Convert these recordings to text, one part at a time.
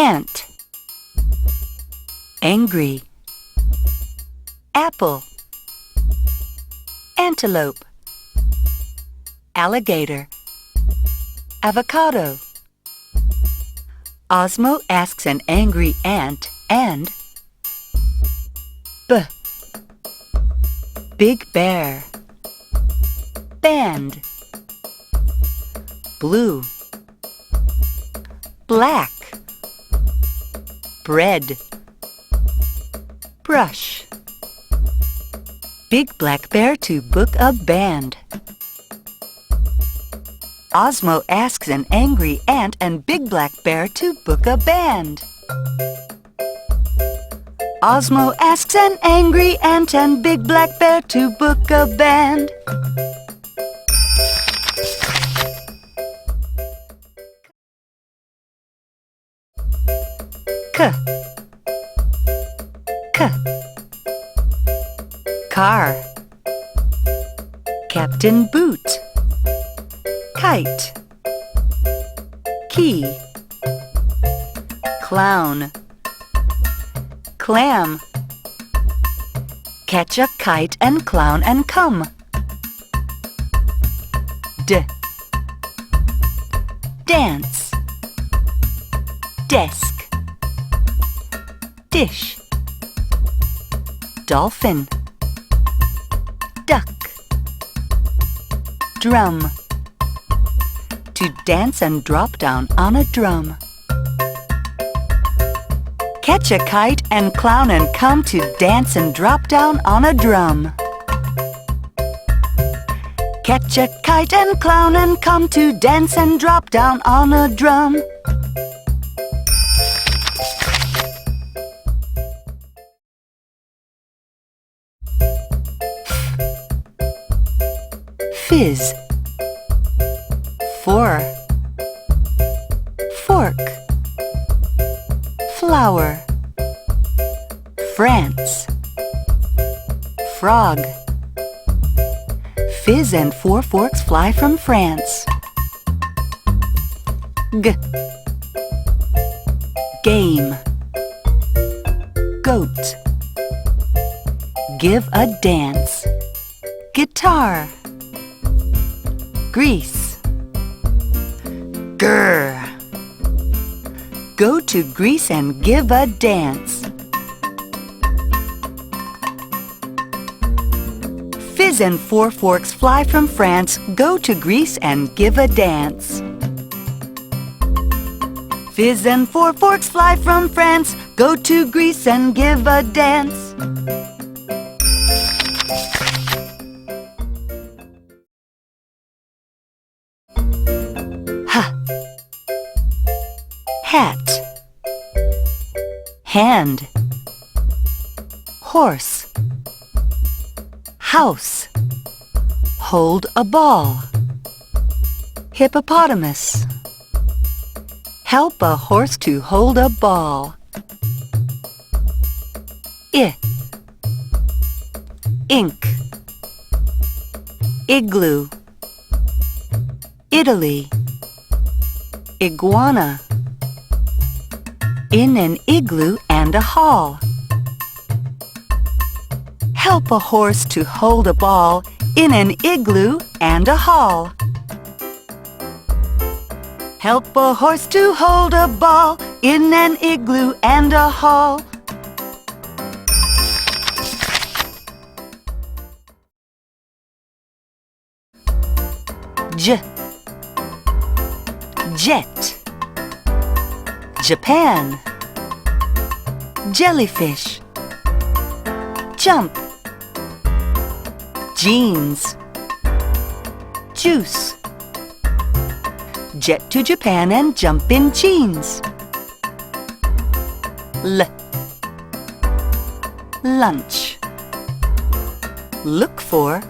ant, angry, apple, antelope, alligator, avocado. Osmo asks an angry ant and big bear, band, blue, black, bread, brush. Big black bear to book a band. Osmo asks an angry ant and big black bear to book a band. Osmo asks an angry ant and big black bear to book a band. Car, Captain Boot, kite, key, clown, clam. Catch a kite and clown and come. Dance, desk, dish, dolphin, duck, drum. To dance and drop down on a drum. Catch a kite and clown and come to dance and drop down on a drum. Catch a kite and clown and come to dance and drop down on a drum. Fizz, fork, flower, France, frog. Fizz and 4 forks fly from France. Game, goat, give a dance, guitar, Greece, grr. Go to Greece and give a dance. Fizz and 4 forks fly from France. Go to Greece and give a dance. Fizz and 4 forks fly from France. Go to Greece and give a dance. Hat, hand, horse, house, hold a ball, hippopotamus, help a horse to hold a ball. Ink, igloo, Italy, iguana, in an igloo and a hall. Help a horse to hold a ball in an igloo and a hall. Help a horse to hold a ball in an igloo and a hall. Jet, Japan, jellyfish, jump, jeans, juice. Jet to Japan and jump in jeans. Lunch, look for,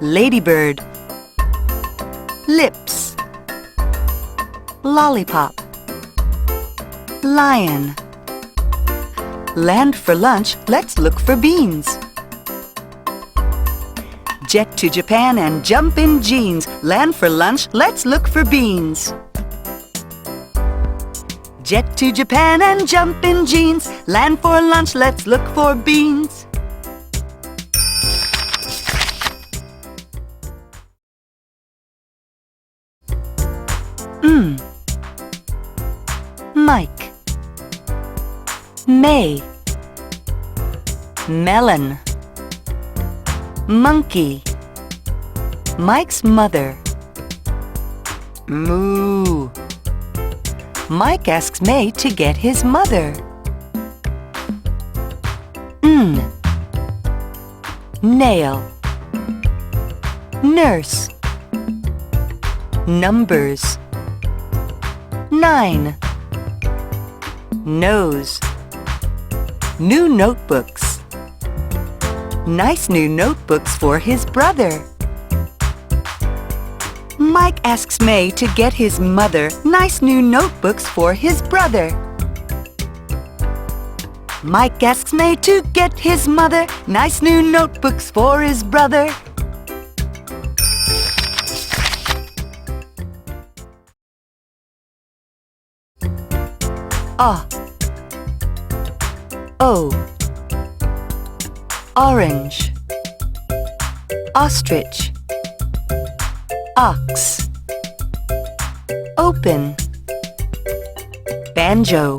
ladybird, lips, lollipop, lion. Land for lunch, let's look for beans. Jet to Japan and jump in jeans. Land for lunch, let's look for beans. Jet to Japan and jump in jeans. Land for lunch, let's look for beans. Mike. May. Melon. Monkey. Mike's mother. Moo. Mike asks May to get his mother. Nail. Nurse. Numbers. 9. Nose. New notebooks. Nice new notebooks for his brother. Mike asks May to get his mother nice new notebooks for his brother. Mike asks May to get his mother nice new notebooks for his brother. O. Orange. Ostrich. Ox. Open. Banjo.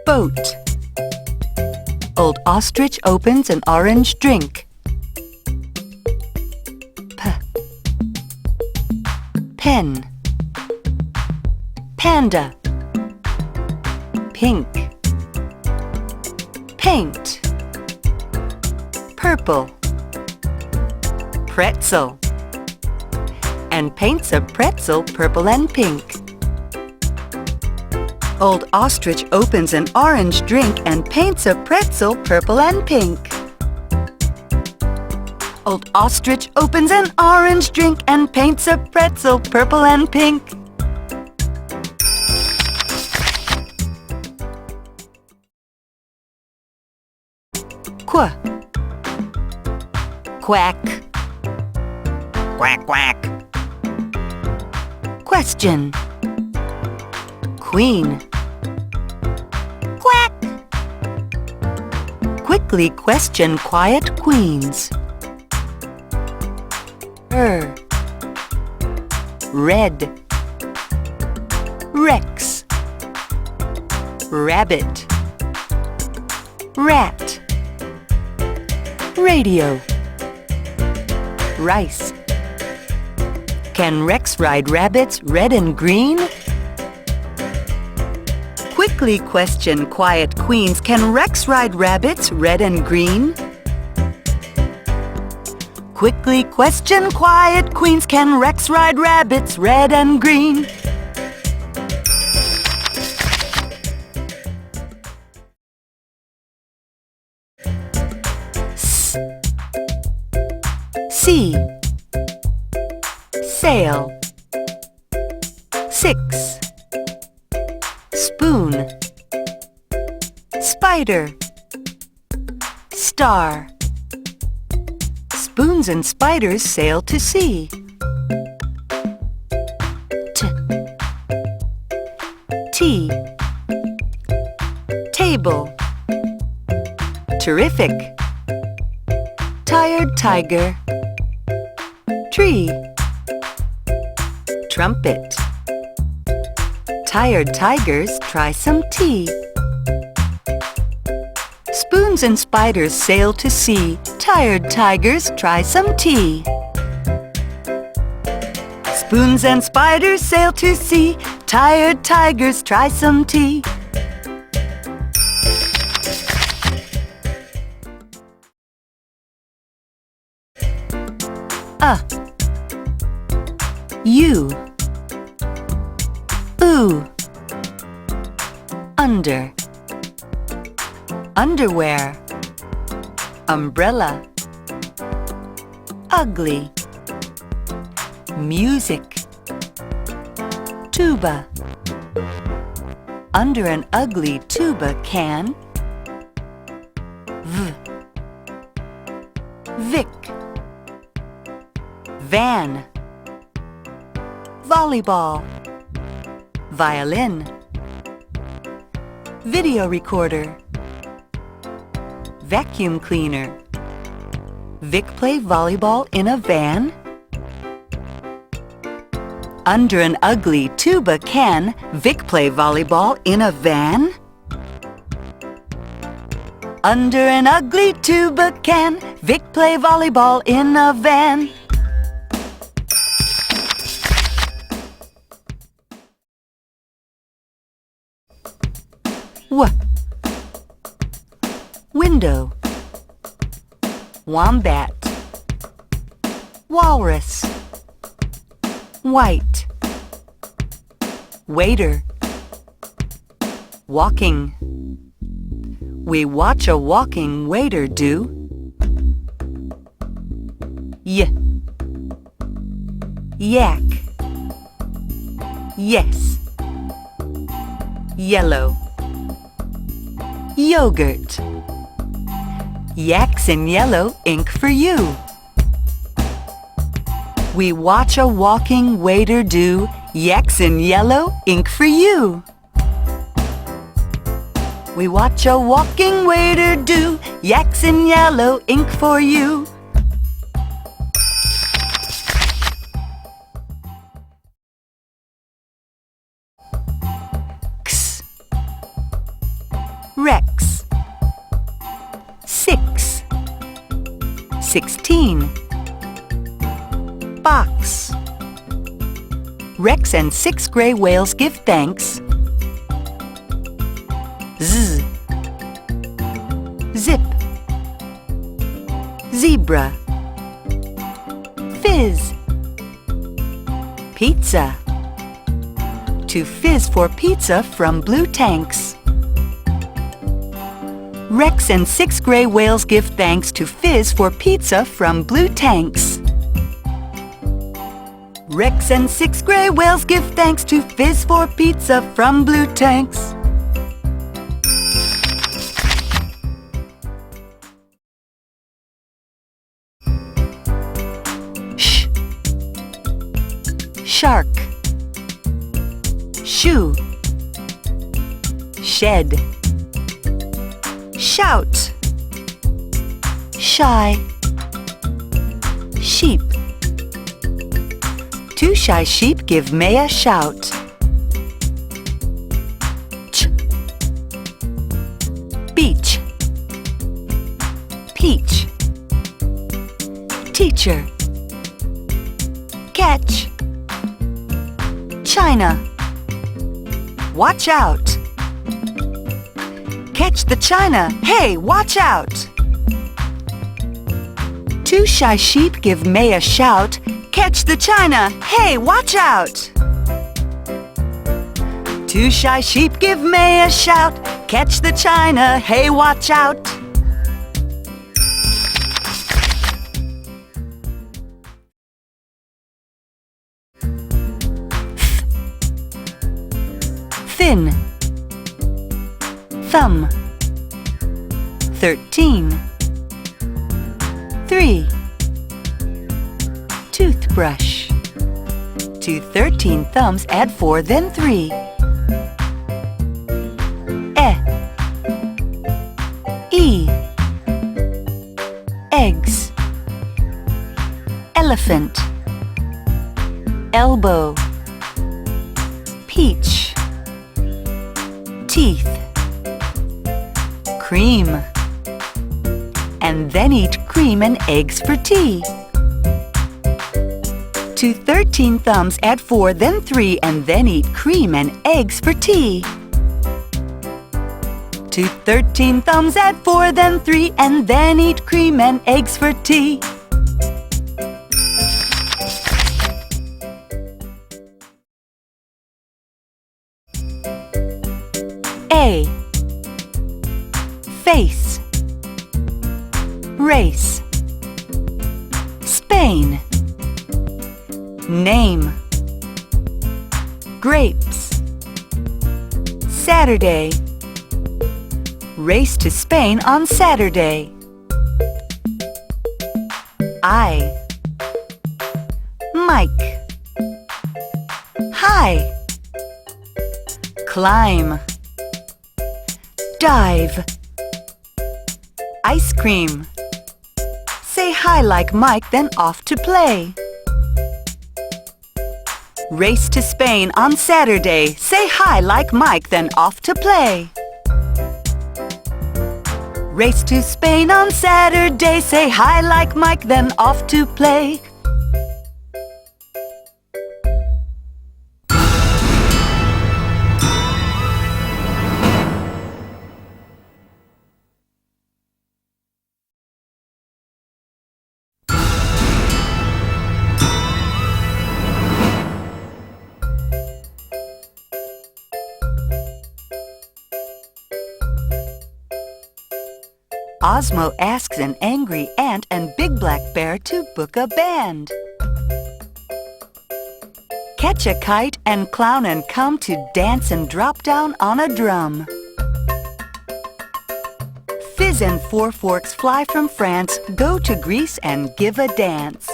Boat. Old ostrich opens an orange drink. Pen. Panda. Pink. Paint. Purple. Pretzel. And paints a pretzel purple and pink. Old ostrich opens an orange drink and paints a pretzel purple and pink. Old ostrich opens an orange drink and paints a pretzel purple and pink. Qu. Quack. Quack, quack. Question. Queen. Quack. Quickly question quiet queens. Red. Rex. Rabbit. Rat. Radio. Rice. Can Rex ride rabbits red and green? Quickly question quiet queens. Can Rex ride rabbits red and green? Quickly question quiet queens. Can Rex ride rabbits red and green? C. Sail. 6. Spoon. Spider. Star. Spoons and spiders sail to sea. Tea. Table. Terrific. Tired tiger. Tree. Trumpet. Tired tigers try some tea. Spoons and spiders sail to sea. Tired tigers try some tea. Spoons and spiders sail to sea. Tired tigers try some tea. U. Ooh. Under. Underwear. Umbrella. Ugly. Music. Tuba. Under an ugly tuba can. Vic. Van. Volleyball. Violin. Video recorder. Vacuum cleaner. Vic play volleyball in a van? Under an ugly tuba can Vic play volleyball in a van? Under an ugly tuba can Vic play volleyball in a van? Window. Wombat. Walrus. White. Waiter. Walking. We watch a walking waiter do. Yak. Yes. Yellow. Yogurt. Yaks in yellow, ink for you. We watch a walking waiter do. Yaks in yellow, ink for you. We watch a walking waiter do. Yaks in yellow, ink for you. X. Rex. 6. 16. Box. Rex and 6 gray whales give thanks. Z. Zip. Zebra. Fizz. Pizza. To fizz for pizza from blue tanks. Rex and 6 gray whales give thanks to fizz for pizza from blue tanks. Rex and 6 gray whales give thanks to fizz for pizza from blue tanks. Sh. Shark. Shoe. Shed. Shout. Shy. Sheep. 2 shy sheep give May a shout. Ch. Beach. Peach. Teacher. Catch. China. Watch out. Catch the china. Hey, watch out. 2 shy sheep give May a shout. Catch the china. Hey, watch out. 2 shy sheep give May a shout. Catch the china. Hey, watch out. Thin. Thumb. 13. 3. Toothbrush. To 13 thumbs add 4, then 3. E. Eggs. Elephant. Elbow. Peach. Teeth. Cream. And then eat cream and eggs for tea. To 13 thumbs add 4, then 3, and then eat cream and eggs for tea. To 13 thumbs add 4, then 3, and then eat cream and eggs for tea. A. Face. Race. Spain. Name. Grapes. Saturday. Race to Spain on Saturday. I. Mike. Hi. Climb. dive. Ice cream. Say hi like Mike, then off to play. Race to Spain on Saturday. Say hi like Mike, then off to play. Race to Spain on Saturday. Say hi like Mike, then off to play. Osmo asks an angry ant and Big Black Bear to book a band. Catch a kite and clown and come to dance and drop down on a drum. Fizz and Four Forks fly from France, go to Greece and give a dance.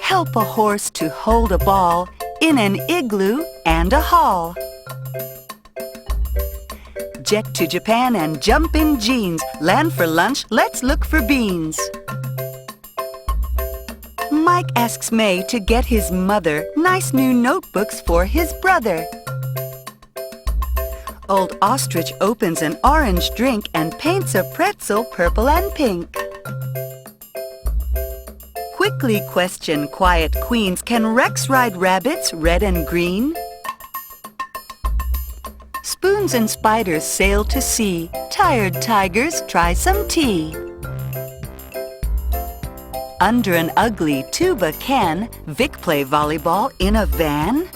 Help a horse to hold a ball in an igloo and a hall. Jet to Japan and jump in jeans. Land for lunch, let's look for beans. Mike asks May to get his mother nice new notebooks for his brother. Old Ostrich opens an orange drink and paints a pretzel purple and pink. Quickly question quiet queens, can Rex ride rabbits red and green? Spoons and spiders sail to sea. Tired tigers try some tea. Under an ugly tuba can Vic play volleyball in a van?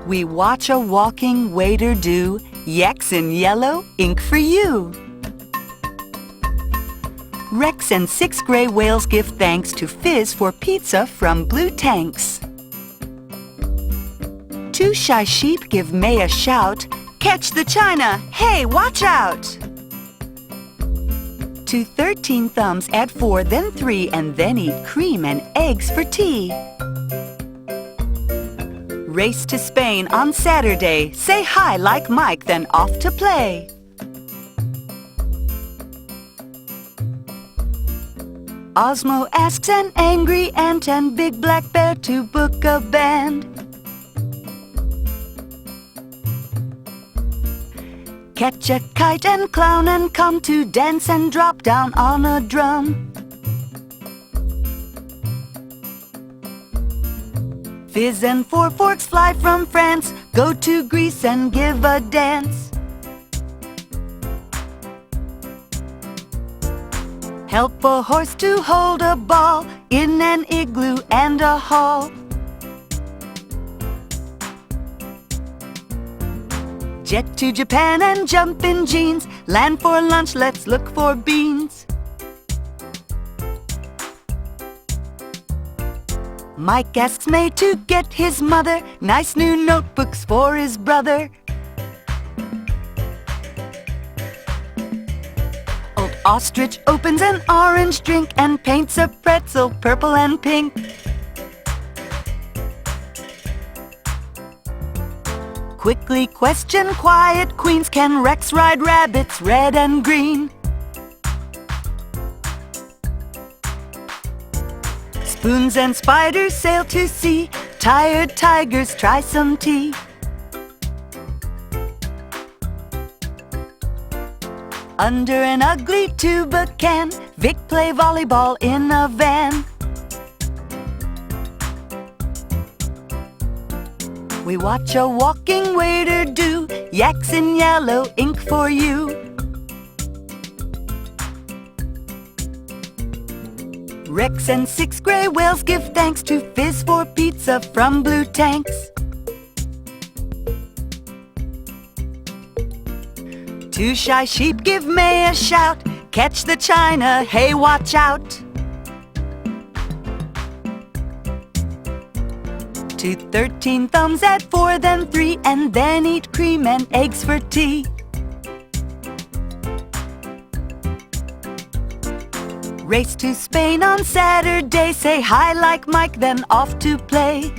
We watch a walking waiter do yaks in yellow, ink for you. Rex and 6 gray whales give thanks to Fizz for pizza from blue tanks. 2 shy sheep give May a shout, catch the china, hey, watch out! To 13 thumbs add 4, then 3, and then eat cream and eggs for tea. Race to Spain on Saturday. Say hi like Mike, then off to play. Osmo asks an angry ant and Big Black Bear to book a band. Catch a kite and clown and come to dance and drop down on a drum. Fizz and Four Forks fly from France, go to Greece and give a dance. Help a horse to hold a ball in an igloo and a hall. Jet to Japan and jump in jeans. Land for lunch, let's look for beans. Mike asks May to get his mother nice new notebooks for his brother. Old Ostrich opens an orange drink and paints a pretzel purple and pink. Quickly question quiet queens, can Rex ride rabbits red and green? Spoons and spiders sail to sea. Tired tigers try some tea. Under an ugly tuba can Vic play volleyball in a van. We watch a walking waiter do yaks in yellow, ink for you. Rex and 6 gray whales give thanks to Fizz for pizza from blue tanks. 2 shy sheep give May a shout, catch the china, hey, watch out. To 13 thumbs add 4, then 3, and then eat cream and eggs for tea. Race to Spain on Saturday. Say hi like Mike, then off to play.